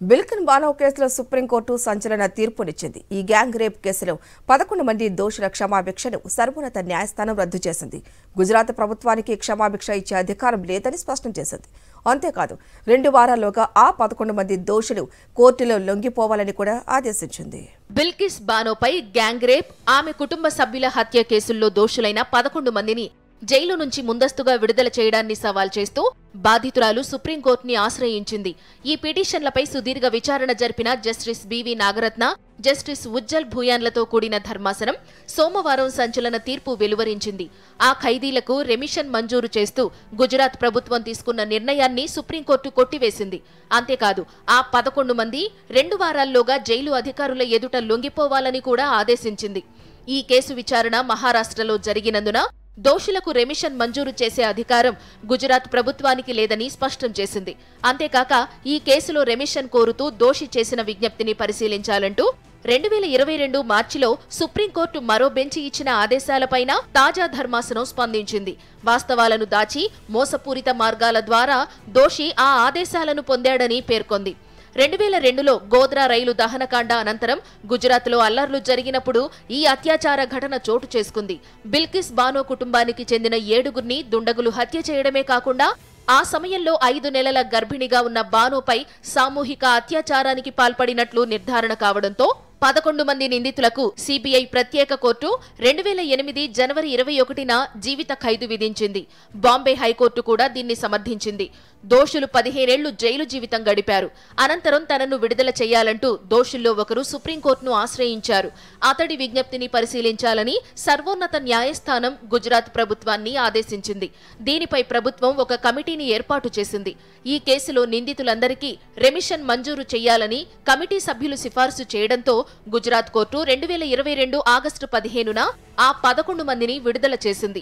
బిల్కిన్ బానో కేసులో సుప్రీంకోర్టు సంచలన తీర్పునిచ్చింది. ఈ గ్యాంగ్ రేప్ కేసులో 11 మంది దోషుల క్షమాభిక్షను సర్వోన్నత న్యాయస్థానం రద్దు చేసింది. గుజరాత్ ప్రభుత్వానికి క్షమాభిక్ష ఇచ్చే అధికారం లేదని స్పష్టం చేసింది. అంతేకాదు 2 వారాల్లోగా ఆ 11 మంది దోషులు కోర్టులో లొంగిపోవాలని కూడా ఆదేశించింది. బిల్కిస్ బానోపై గ్యాంగ్ రేప్, ఆమె కుటుంబ సభ్యుల హత్య కేసుల్లో దోషులైన 11 మందిని జైలు నుంచి ముందస్తుగా విడుదల చేయడాన్ని సవాల్ చేస్తూ బాధితురాలు సుప్రీంకోర్టుని ఆశ్రయించింది. ఈ పిటిషన్లపై సుదీర్ఘ విచారణ జరిపిన justice BV Nagarathna, justice Ujjal భూయాన్లతో కూడిన ధర్మాసనం సోమవారం సంచలన తీర్పు వెలువరించింది. ఆ ఖైదీలకు రెమిషన్ మంజూరు చేస్తూ గుజరాత్ ప్రభుత్వం తీసుకున్న నిర్ణయాన్ని సుప్రీంకోర్టు కొట్టివేసింది. అంతేకాదు ఆ 11 మంది 2 వారాల్లోగా జైలు అధికారుల ఎదుట లొంగిపోవాలని కూడా ఆదేశించింది. ఈ కేసు విచారణ మహారాష్ట్రలో జరిగినందున దోషులకు రెమిషన్ మంజూరు చేసే అధికారం గుజరాత్ ప్రభుత్వానికి లేదని స్పష్టం చేసింది. అంతేకాక ఈ కేసులో రెమిషన్ కోరుతూ దోషి చేసిన విజ్ఞప్తిని పరిశీలించాలంటూ 2022 మార్చిలో సుప్రీంకోర్టు మరో బెంచి ఇచ్చిన ఆదేశాలపైన తాజా ధర్మాసనం స్పందించింది. వాస్తవాలను దాచి మోసపూరిత మార్గాల ద్వారా దోషి ఆ ఆదేశాలను పొందాడని పేర్కొంది. 2002లో గోద్రా రైలు దహనకాండ అనంతరం గుజరాత్లో అల్లర్లు జరిగినప్పుడు ఈ అత్యాచార ఘటన చోటు చేసుకుంది. బిల్కిస్ బానో కుటుంబానికి చెందిన 7గురిని దుండగులు హత్య చేయడమే కాకుండా ఆ సమయంలో 5 నెలల గర్భిణిగా ఉన్న బానోపై సామూహిక అత్యాచారానికి పాల్పడినట్లు నిర్ధారణ కావడంతో 11 మంది నిందితులకు సిబిఐ ప్రత్యేక కోర్టు 2008 జనవరి 21న జీవిత ఖైదు విధించింది. బాంబే హైకోర్టు కూడా దీన్ని సమర్థించింది. దోషులు 15 ఏళ్లు జైలు జీవితం గడిపారు. అనంతరం తనను విడుదల చేయాలంటూ దోషుల్లో ఒకరు సుప్రీంకోర్టును ఆశ్రయించారు. అతడి విజ్ఞప్తిని పరిశీలించాలని సర్వోన్నత న్యాయస్థానం గుజరాత్ ప్రభుత్వాన్ని ఆదేశించింది. దీనిపై ప్రభుత్వం ఒక కమిటీని ఏర్పాటు చేసింది. ఈ కేసులో నిందితులందరికీ రెమిషన్ మంజూరు చేయాలని కమిటీ సభ్యులు సిఫార్సు చేయడంతో గుజరాత్ కోర్టు 2022 ఆగస్టు 15న ఆ 11 మందిని విడుదల చేసింది.